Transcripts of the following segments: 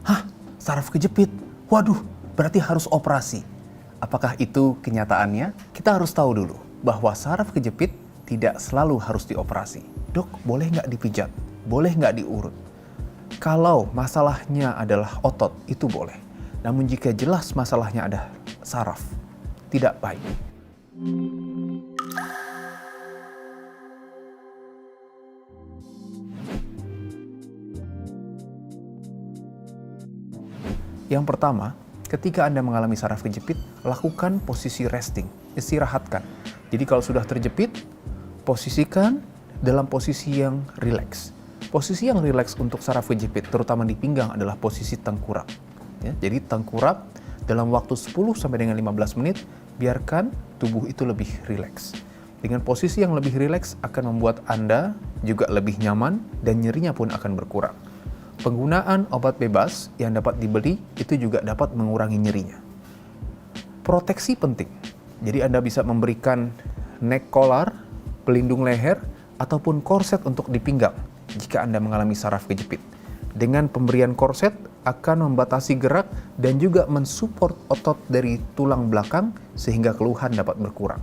Hah? Saraf kejepit? Waduh, berarti harus operasi. Apakah itu kenyataannya? Kita harus tahu dulu bahwa saraf kejepit tidak selalu harus dioperasi. Dok, boleh nggak dipijat? Boleh nggak diurut? Kalau masalahnya adalah otot, itu boleh. Namun jika jelas masalahnya ada saraf, tidak baik. Yang pertama, ketika Anda mengalami saraf kejepit, lakukan posisi resting, istirahatkan. Jadi kalau sudah terjepit, posisikan dalam posisi yang rileks. Posisi yang rileks untuk saraf kejepit, terutama di pinggang, adalah posisi tengkurap. Ya, jadi tengkurap dalam waktu 10 sampai dengan 15 menit, biarkan tubuh itu lebih rileks. Dengan posisi yang lebih rileks akan membuat Anda juga lebih nyaman dan nyerinya pun akan berkurang. Penggunaan obat bebas yang dapat dibeli itu juga dapat mengurangi nyerinya. Proteksi penting. Jadi Anda bisa memberikan neck collar, pelindung leher, ataupun korset untuk di pinggang jika Anda mengalami saraf kejepit. Dengan pemberian korset akan membatasi gerak dan juga mensupport otot dari tulang belakang sehingga keluhan dapat berkurang.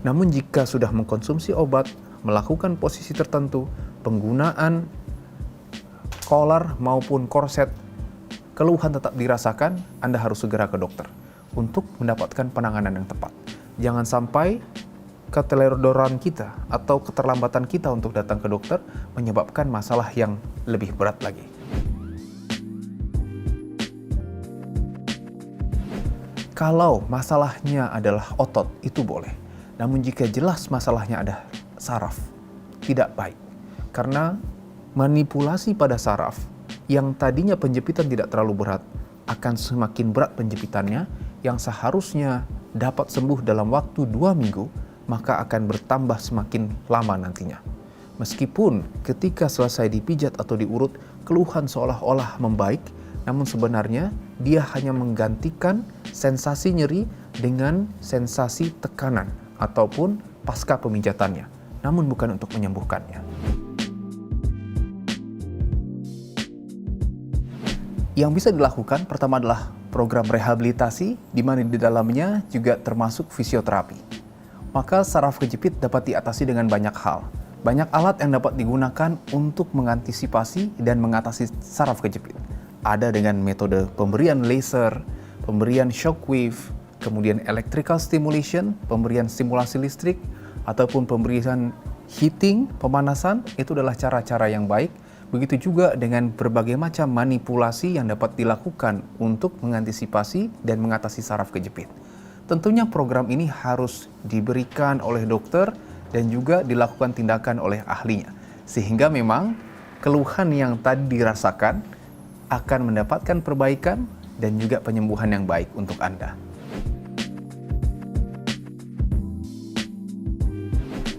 Namun jika sudah mengkonsumsi obat, melakukan posisi tertentu, penggunaan collar maupun korset, keluhan tetap dirasakan, Anda harus segera ke dokter untuk mendapatkan penanganan yang tepat. Jangan sampai keteledoran kita atau keterlambatan kita untuk datang ke dokter menyebabkan masalah yang lebih berat lagi. Kalau masalahnya adalah otot, itu boleh. Namun jika jelas masalahnya ada saraf, tidak baik. Karena manipulasi pada saraf yang tadinya penjepitan tidak terlalu berat, akan semakin berat penjepitannya yang seharusnya dapat sembuh dalam waktu 2 minggu, maka akan bertambah semakin lama nantinya. Meskipun ketika selesai dipijat atau diurut, keluhan seolah-olah membaik, namun sebenarnya dia hanya menggantikan sensasi nyeri dengan sensasi tekanan ataupun pasca pemijatannya, namun bukan untuk menyembuhkannya. Yang bisa dilakukan pertama adalah program rehabilitasi, di mana di dalamnya juga termasuk fisioterapi. Maka saraf kejepit dapat diatasi dengan banyak hal. Banyak alat yang dapat digunakan untuk mengantisipasi dan mengatasi saraf kejepit. Ada dengan metode pemberian laser, pemberian shockwave, kemudian electrical stimulation, pemberian stimulasi listrik, ataupun pemberian heating, pemanasan, itu adalah cara-cara yang baik. Begitu juga dengan berbagai macam manipulasi yang dapat dilakukan untuk mengantisipasi dan mengatasi saraf kejepit. Tentunya program ini harus diberikan oleh dokter dan juga dilakukan tindakan oleh ahlinya. Sehingga memang keluhan yang tadi dirasakan akan mendapatkan perbaikan dan juga penyembuhan yang baik untuk Anda.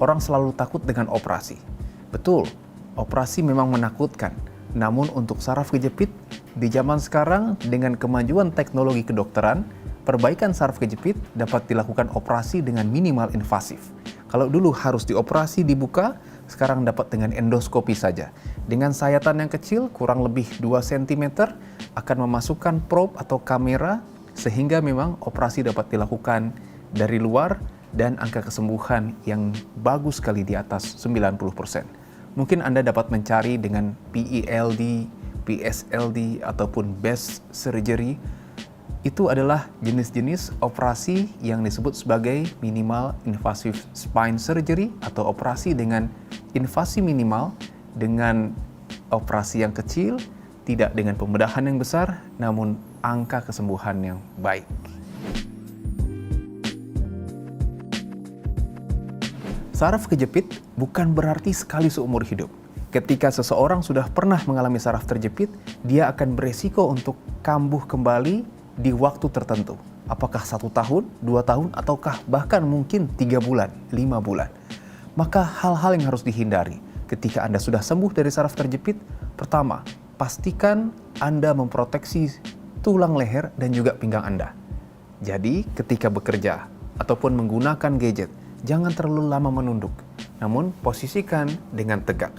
Orang selalu takut dengan operasi. Betul, operasi memang menakutkan. Namun untuk saraf kejepit, di zaman sekarang dengan kemajuan teknologi kedokteran, perbaikan saraf kejepit dapat dilakukan operasi dengan minimal invasif. Kalau dulu harus dioperasi dibuka, sekarang dapat dengan endoskopi saja. Dengan sayatan yang kecil, kurang lebih 2 cm, akan memasukkan probe atau kamera, sehingga memang operasi dapat dilakukan dari luar, dan angka kesembuhan yang bagus sekali di atas 90%. Mungkin Anda dapat mencari dengan PELD, PSLD, ataupun BEST surgery. Itu adalah jenis-jenis operasi yang disebut sebagai minimal invasive spine surgery atau operasi dengan invasi minimal, dengan operasi yang kecil, tidak dengan pembedahan yang besar, namun angka kesembuhan yang baik. Saraf kejepit bukan berarti sekali seumur hidup. Ketika seseorang sudah pernah mengalami saraf terjepit, dia akan beresiko untuk kambuh kembali di waktu tertentu. Apakah 1 tahun, 2 tahun, ataukah bahkan mungkin 3 bulan, 5 bulan. Maka hal-hal yang harus dihindari ketika Anda sudah sembuh dari saraf terjepit, pertama, pastikan Anda memproteksi tulang leher dan juga pinggang Anda. Jadi, ketika bekerja ataupun menggunakan gadget, jangan terlalu lama menunduk. namun posisikan dengan tegak.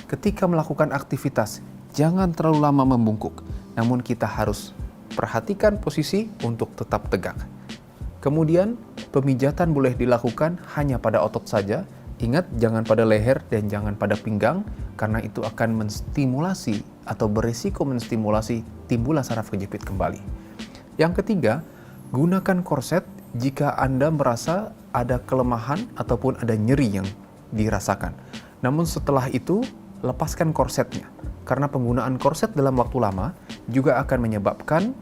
Ketika melakukan aktivitas, jangan terlalu lama membungkuk, namun kita harus perhatikan posisi untuk tetap tegak. Kemudian, pemijatan boleh dilakukan hanya pada otot saja. Ingat, jangan pada leher dan jangan pada pinggang, karena itu akan menstimulasi atau berisiko menstimulasi timbulnya saraf kejepit kembali. Yang ketiga, gunakan korset jika Anda merasa ada kelemahan ataupun ada nyeri yang dirasakan. Namun setelah itu, lepaskan korsetnya, karena penggunaan korset dalam waktu lama juga akan menyebabkan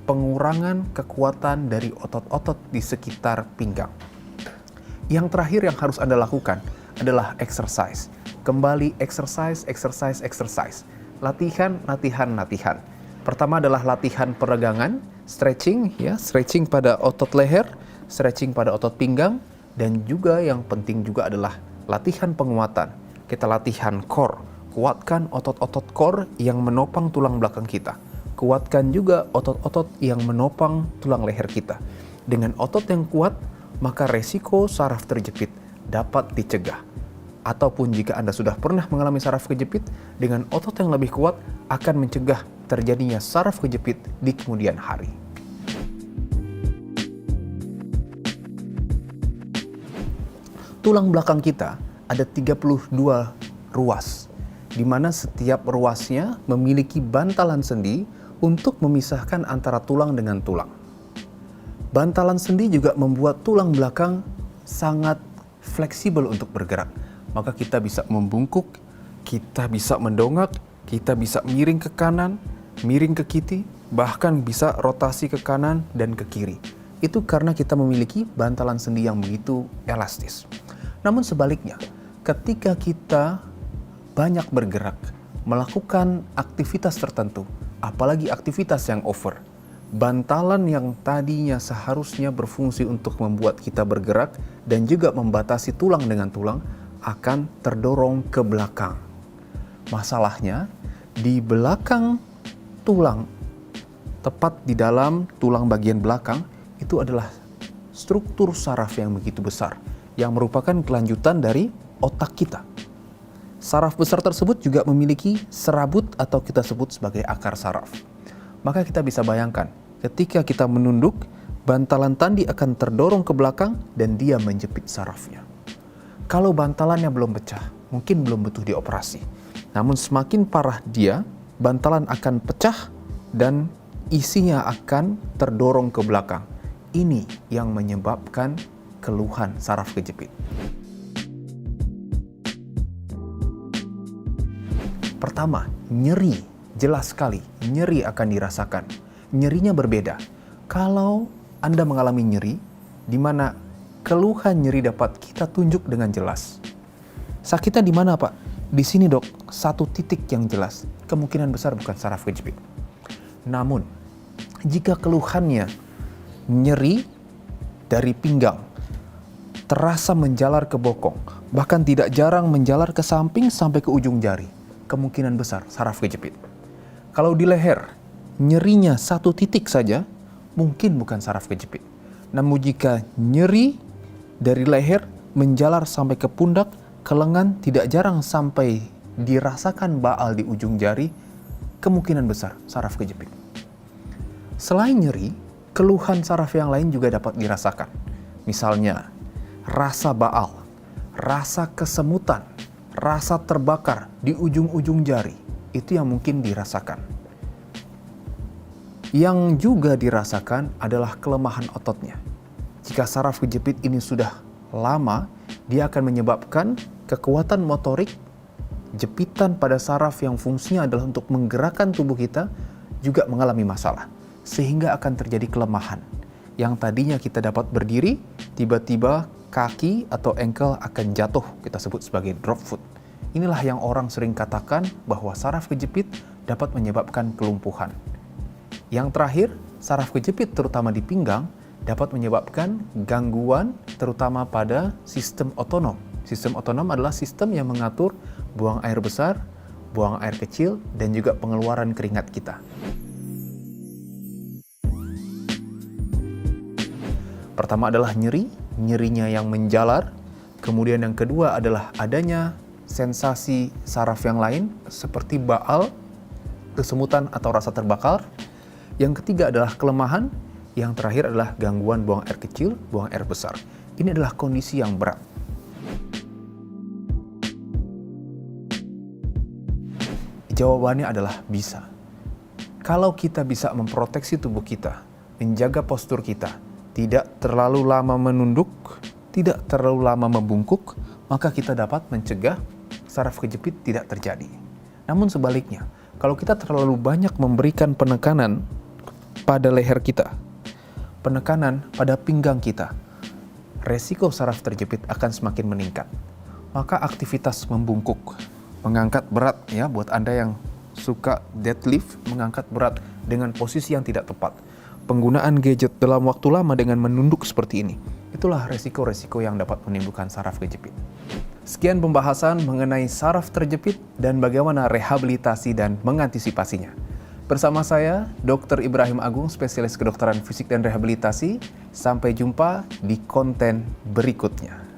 pengurangan kekuatan dari otot-otot di sekitar pinggang. Yang terakhir yang harus Anda lakukan adalah exercise. Kembali exercise. Latihan. Pertama adalah latihan peregangan, stretching pada otot leher, stretching pada otot pinggang, dan juga yang penting juga adalah latihan penguatan. Kita latihan core, kuatkan otot-otot core yang menopang tulang belakang kita. Kuatkan juga otot-otot yang menopang tulang leher kita. Dengan otot yang kuat, maka resiko saraf terjepit dapat dicegah. Ataupun jika Anda sudah pernah mengalami saraf kejepit, dengan otot yang lebih kuat akan mencegah terjadinya saraf kejepit di kemudian hari. Tulang belakang kita ada 32 ruas, di mana setiap ruasnya memiliki bantalan sendi untuk memisahkan antara tulang dengan tulang. Bantalan sendi juga membuat tulang belakang sangat fleksibel untuk bergerak. Maka kita bisa membungkuk, kita bisa mendongak, kita bisa miring ke kanan, miring ke kiri, bahkan bisa rotasi ke kanan dan ke kiri. Itu karena kita memiliki bantalan sendi yang begitu elastis. Namun sebaliknya, ketika kita banyak bergerak, melakukan aktivitas tertentu, apalagi aktivitas yang over, bantalan yang tadinya seharusnya berfungsi untuk membuat kita bergerak dan juga membatasi tulang dengan tulang akan terdorong ke belakang. Masalahnya, di belakang tulang, tepat di dalam tulang bagian belakang, itu adalah struktur saraf yang begitu besar, yang merupakan kelanjutan dari otak kita. Saraf besar tersebut juga memiliki serabut atau kita sebut sebagai akar saraf. Maka kita bisa bayangkan, ketika kita menunduk, bantalan tadi akan terdorong ke belakang dan dia menjepit sarafnya. Kalau bantalannya belum pecah, mungkin belum butuh dioperasi. Namun semakin parah dia, bantalan akan pecah dan isinya akan terdorong ke belakang. Ini yang menyebabkan keluhan saraf kejepit. Pertama, nyeri. Jelas sekali, nyeri akan dirasakan. Nyerinya berbeda. Kalau Anda mengalami nyeri, di mana keluhan nyeri dapat kita tunjuk dengan jelas. Sakitnya di mana, Pak? Di sini, Dok, satu titik yang jelas. Kemungkinan besar bukan saraf kejepit. Namun, jika keluhannya nyeri dari pinggang, terasa menjalar ke bokong, bahkan tidak jarang menjalar ke samping sampai ke ujung jari, kemungkinan besar saraf kejepit. Kalau di leher, nyerinya satu titik saja, mungkin bukan saraf kejepit. Namun jika nyeri dari leher menjalar sampai ke pundak, ke lengan, tidak jarang sampai dirasakan baal di ujung jari, kemungkinan besar saraf kejepit. Selain nyeri, keluhan saraf yang lain juga dapat dirasakan. Misalnya, rasa baal, rasa kesemutan, rasa terbakar di ujung-ujung jari, itu yang mungkin dirasakan. Yang juga dirasakan adalah kelemahan ototnya. Jika saraf kejepit ini sudah lama, dia akan menyebabkan kekuatan motorik, jepitan pada saraf yang fungsinya adalah untuk menggerakkan tubuh kita, juga mengalami masalah. Sehingga akan terjadi kelemahan. Yang tadinya kita dapat berdiri, tiba-tiba kaki atau ankle akan jatuh, kita sebut sebagai drop foot. Inilah yang orang sering katakan bahwa saraf kejepit dapat menyebabkan kelumpuhan. Yang terakhir, saraf kejepit terutama di pinggang dapat menyebabkan gangguan terutama pada sistem otonom. Sistem otonom adalah sistem yang mengatur buang air besar, buang air kecil, dan juga pengeluaran keringat kita. Pertama adalah nyeri, nyerinya yang menjalar, Kemudian yang kedua adalah adanya sensasi saraf yang lain seperti baal, kesemutan atau rasa terbakar. Yang ketiga adalah kelemahan. Yang terakhir adalah gangguan buang air kecil, buang air besar. Ini adalah kondisi yang berat. Jawabannya adalah bisa. Kalau kita bisa memproteksi tubuh kita, menjaga postur kita, tidak terlalu lama menunduk, tidak terlalu lama membungkuk, maka kita dapat mencegah saraf kejepit tidak terjadi. Namun sebaliknya, kalau kita terlalu banyak memberikan penekanan pada leher kita, penekanan pada pinggang kita, resiko saraf terjepit akan semakin meningkat. Maka aktivitas membungkuk, mengangkat berat ya, buat Anda yang suka deadlift, mengangkat berat dengan posisi yang tidak tepat, penggunaan gadget dalam waktu lama dengan menunduk seperti ini, itulah resiko-resiko yang dapat menimbulkan saraf kejepit. Sekian pembahasan mengenai saraf terjepit dan bagaimana rehabilitasi dan mengantisipasinya. Bersama saya, Dr. Ibrahim Agung, spesialis kedokteran fisik dan rehabilitasi. Sampai jumpa di konten berikutnya.